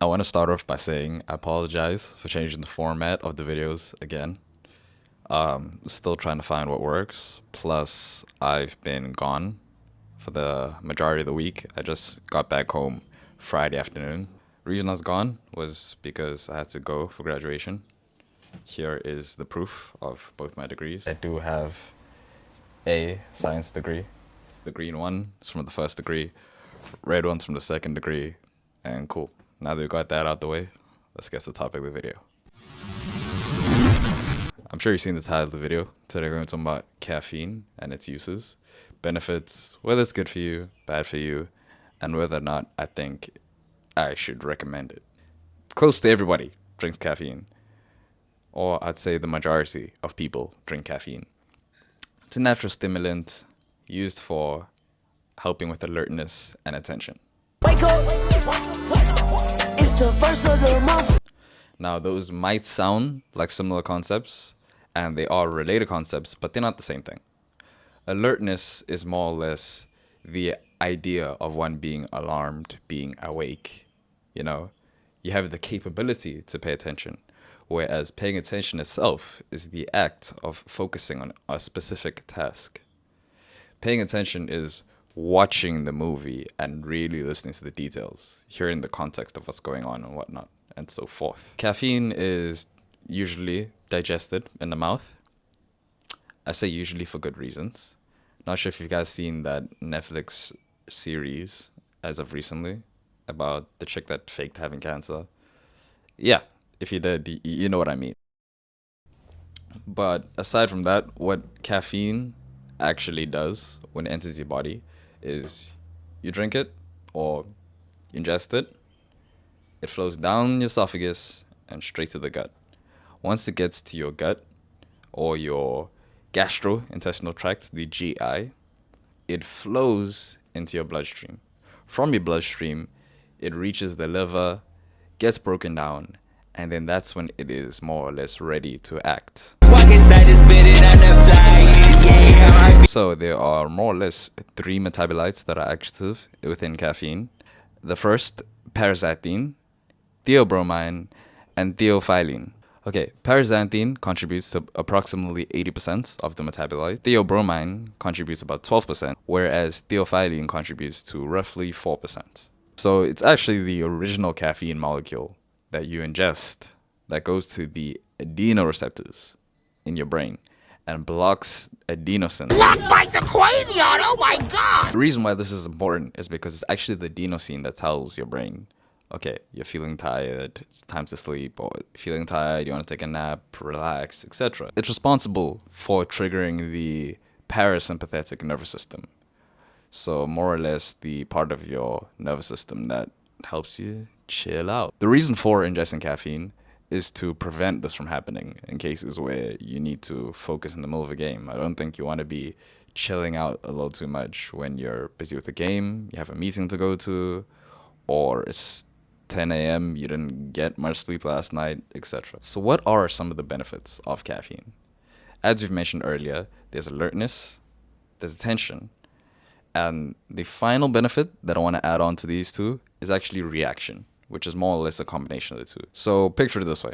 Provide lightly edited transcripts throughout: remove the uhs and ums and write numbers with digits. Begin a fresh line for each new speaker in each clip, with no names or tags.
I want to start off by saying I apologize for changing the format of the videos again. Still trying to find what works. Plus, I've been gone for the majority of the week. I just got back home Friday afternoon. Reason I was gone was because I had to go for graduation. Here is the proof of both my degrees. I do have a science degree. The green one is from the first degree, red one's from the second degree, and cool. Now that we got that out the way, let's get to the topic of the video. I'm sure you've seen the title of the video. Today we're going to talk about caffeine and its uses, benefits, whether it's good for you, bad for you, and whether or not I think I should recommend it. Close to everybody drinks caffeine, or I'd say the majority of people drink caffeine. It's a natural stimulant used for helping with alertness and attention. Wake up! It's the first of the month. Now, those might sound like similar concepts, and they are related concepts, but they're not the same thing. Alertness is more or less the idea of one being alarmed, being awake. You know, you have the capability to pay attention, whereas paying attention itself is the act of focusing on a specific task. Paying attention is watching the movie and really listening to the details, hearing the context of what's going on and whatnot, and so forth. Caffeine is usually digested in the mouth. I say usually for good reasons. Not sure if you guys seen that Netflix series as of recently about the chick that faked having cancer. Yeah, if you did, you know what I mean. But aside from that, what caffeine actually does when it enters your body is you drink it or ingest it, it flows down your esophagus and straight to the gut. Once it gets to your gut or your gastrointestinal tract, the GI, it flows into your bloodstream. From your bloodstream, it reaches the liver, gets broken down, and then that's when it is more or less ready to act. So there are more or less 3 metabolites that are active within caffeine. The first, paraxanthine, theobromine, and theophylline. Okay, paraxanthine contributes to approximately 80% of the metabolite. Theobromine contributes about 12%, whereas theophylline contributes to roughly 4%. So it's actually the original caffeine molecule that you ingest that goes to the adenoreceptors in your brain and blocks adenosine. Blocked by Taquavion! Oh my god! The reason why this is important is because it's actually the adenosine that tells your brain, okay, you're feeling tired, it's time to sleep, or feeling tired, you want to take a nap, relax, etc. It's responsible for triggering the parasympathetic nervous system. So more or less the part of your nervous system that helps you chill out. The reason for ingesting caffeine is to prevent this from happening in cases where you need to focus in the middle of a game. I don't think you want to be chilling out a little too much when you're busy with a game, you have a meeting to go to, or it's 10 a.m., you didn't get much sleep last night, etc. So what are some of the benefits of caffeine? As we've mentioned earlier, there's alertness, there's attention, and the final benefit that I want to add on to these two is actually reaction, which is more or less a combination of the two. So picture it this way.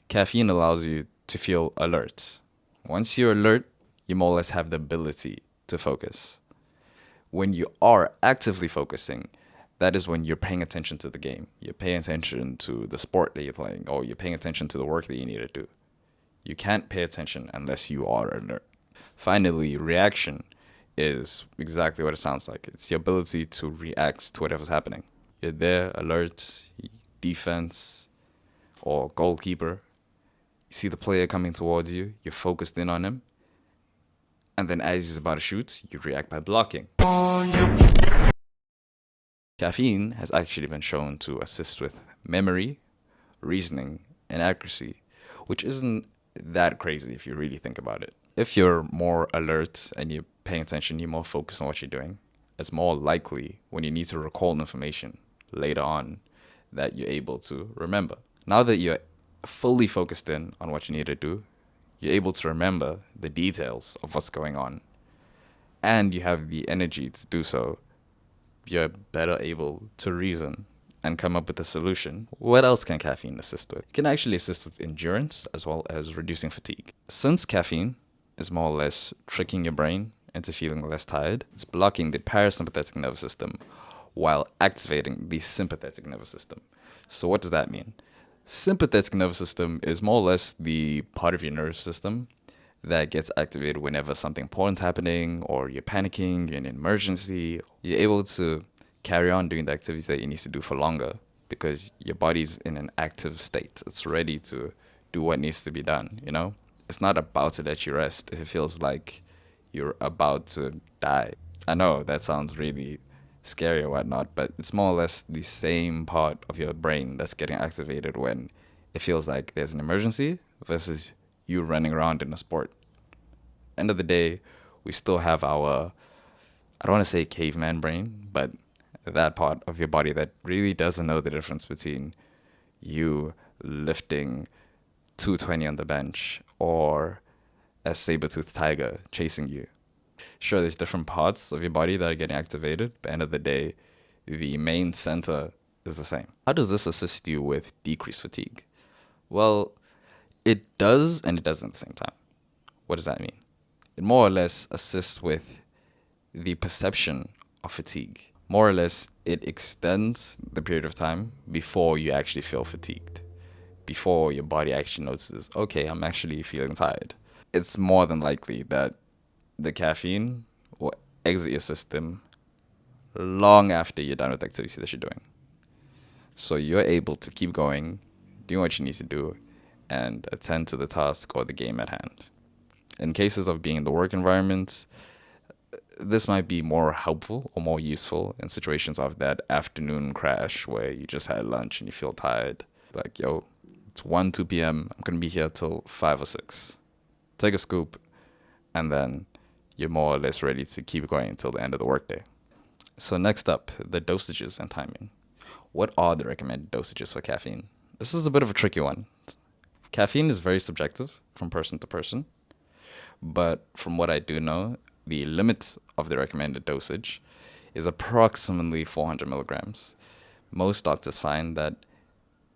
Caffeine allows you to feel alert. Once you're alert, you more or less have the ability to focus. When you are actively focusing, that is when you're paying attention to the game. You're paying attention to the sport that you're playing, or you're paying attention to the work that you need to do. You can't pay attention unless you are alert. Finally, reaction is exactly what it sounds like. It's the ability to react to whatever's happening. You're there, alert, defense, or goalkeeper. You see the player coming towards you, you're focused in on him, and then as he's about to shoot, you react by blocking. Caffeine has actually been shown to assist with memory, reasoning, and accuracy, which isn't that crazy if you really think about it. If you're more alert and you're paying attention, you're more focused on what you're doing, it's more likely when you need to recall information later on that you're able to remember. Now that you're fully focused in on what you need to do, you're able to remember the details of what's going on, and you have the energy to do so. You're better able to reason and come up with a solution. What else can caffeine assist with? It can actually assist with endurance as well as reducing fatigue. Since caffeine is more or less tricking your brain into feeling less tired, it's blocking the parasympathetic nervous system while activating the sympathetic nervous system. So what does that mean? Sympathetic nervous system is more or less the part of your nervous system that gets activated whenever something important's happening or you're panicking, you're in an emergency. You're able to carry on doing the activities that you need to do for longer because your body's in an active state. It's ready to do what needs to be done, you know? It's not about to let you rest if it feels like you're about to die. I know that sounds really scary or whatnot, but it's more or less the same part of your brain that's getting activated when it feels like there's an emergency versus you running around in a sport. End of the day, we still have our, I don't want to say caveman brain, but that part of your body that really doesn't know the difference between you lifting 220 on the bench or a saber-toothed tiger chasing you. Sure, there's different parts of your body that are getting activated, but end of the day, the main center is the same. How does this assist you with decreased fatigue? Well, it does and it doesn't at the same time. What does that mean? It more or less assists with the perception of fatigue. More or less, it extends the period of time before you actually feel fatigued, before your body actually notices, okay, I'm actually feeling tired. It's more than likely that the caffeine will exit your system long after you're done with the activity that you're doing. So you're able to keep going, doing what you need to do, and attend to the task or the game at hand. In cases of being in the work environment, this might be more helpful or more useful in situations of that afternoon crash where you just had lunch and you feel tired. Like, yo, it's 1, 2 p.m. I'm going to be here till 5 or 6. Take a scoop, and then you're more or less ready to keep going until the end of the workday. So next up, the dosages and timing. What are the recommended dosages for caffeine? This is a bit of a tricky one. Caffeine is very subjective from person to person, but from what I do know, the limit of the recommended dosage is approximately 400 milligrams. Most doctors find that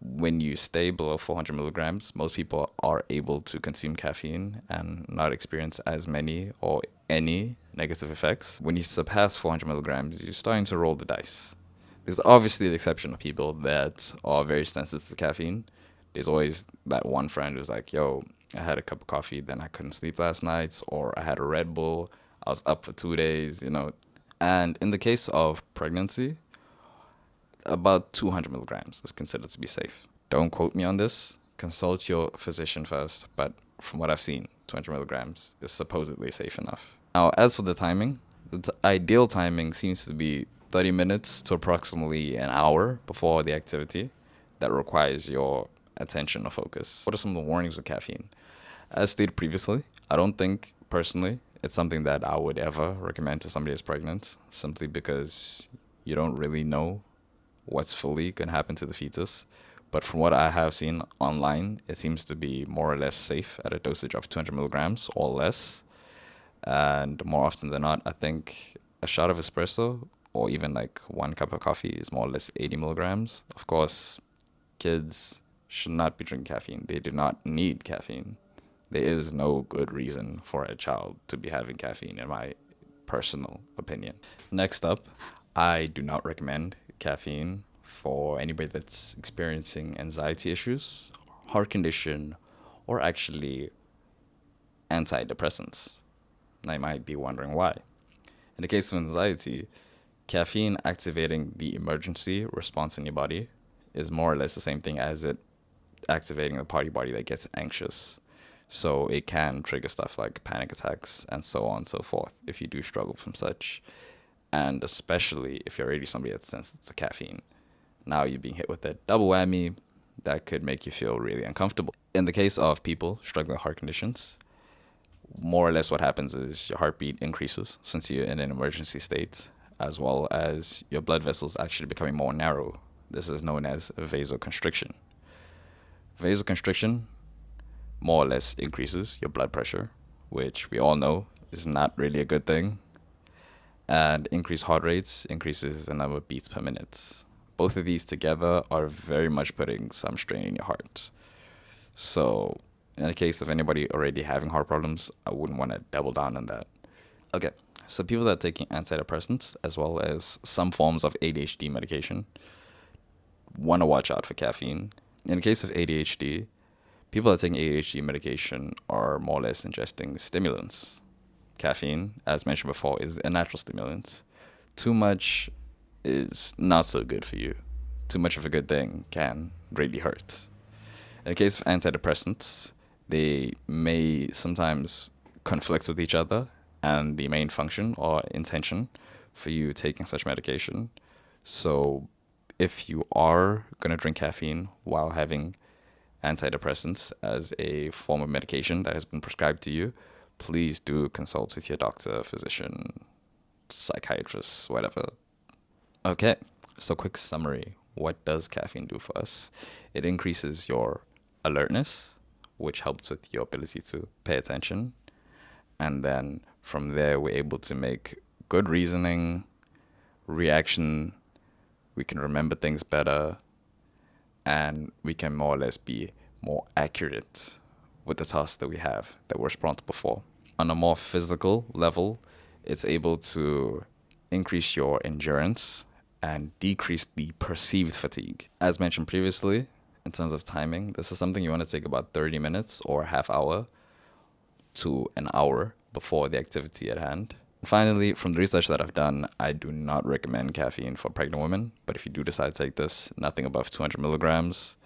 when you stay below 400 milligrams, most people are able to consume caffeine and not experience as many or any negative effects. When you surpass 400 milligrams, you're starting to roll the dice. There's obviously the exception of people that are very sensitive to caffeine. There's always that one friend who's like, yo, I had a cup of coffee, then I couldn't sleep last night, or I had a Red Bull, I was up for 2 days, you know. And in the case of pregnancy, about 200 milligrams is considered to be safe. Don't quote me on this. Consult your physician first, but from what I've seen, 200 milligrams is supposedly safe enough. Now, as for the timing, the ideal timing seems to be 30 minutes to approximately an hour before the activity that requires your attention or focus. What are some of the warnings of caffeine? As stated previously, I don't think, personally, it's something that I would ever recommend to somebody who's pregnant, simply because you don't really know what's fully going to happen to the fetus. But from what I have seen online, it seems to be more or less safe at a dosage of 200 milligrams or less. And more often than not, I think a shot of espresso or even like 1 cup of coffee is more or less 80 milligrams. Of course, kids should not be drinking caffeine. They do not need caffeine. There is no good reason for a child to be having caffeine, in my personal opinion. Next up, I do not recommend caffeine for anybody that's experiencing anxiety issues, heart condition, or actually antidepressants. And I might be wondering why. In the case of anxiety, caffeine activating the emergency response in your body is more or less the same thing as it activating the part of your body that gets anxious. So it can trigger stuff like panic attacks and so on and so forth if you do struggle from such. And especially if you're already somebody that's sensitive to caffeine. Now you're being hit with a double whammy that could make you feel really uncomfortable. In the case of people struggling with heart conditions, more or less what happens is your heartbeat increases since you're in an emergency state, as well as your blood vessels actually becoming more narrow. This is known as vasoconstriction. Vasoconstriction more or less increases your blood pressure, which we all know is not really a good thing. And increased heart rates increases the number of beats per minute. both of these together are very much putting some strain in your heart. So, in the case of anybody already having heart problems, I wouldn't want to double down on that. Okay, so people that are taking antidepressants as well as some forms of ADHD medication want to watch out for caffeine. In the case of ADHD, people that are taking ADHD medication are more or less ingesting stimulants. Caffeine, as mentioned before, is a natural stimulant. Too much is not so good for you. Too much of a good thing can greatly hurt. In the case of antidepressants, they may sometimes conflict with each other and the main function or intention for you taking such medication. So if you are going to drink caffeine while having antidepressants as a form of medication that has been prescribed to you, please do consult with your doctor, physician, psychiatrist, whatever. Okay, so quick summary. What does caffeine do for us? It increases your alertness, which helps with your ability to pay attention. And then from there, we're able to make good reasoning, reaction. We can remember things better, and we can more or less be more accurate with the tasks that we have that we're responsible for. On a more physical level, it's able to increase your endurance and decrease the perceived fatigue. As mentioned previously, in terms of timing, this is something you want to take about 30 minutes or a half hour to an hour before the activity at hand. Finally, from the research that I've done, I do not recommend caffeine for pregnant women, but if you do decide to take this, nothing above 200 milligrams.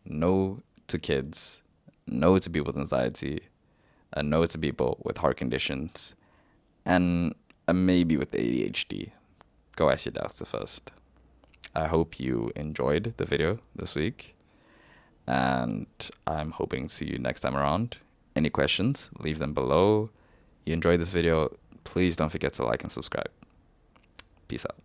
No to kids, no to people with anxiety, a no to people with heart conditions, and a maybe with ADHD. Go ask your doctor first. I hope you enjoyed the video this week, and I'm hoping to see you next time around. Any questions, leave them below. You enjoyed this video, please don't forget to like and subscribe. Peace out.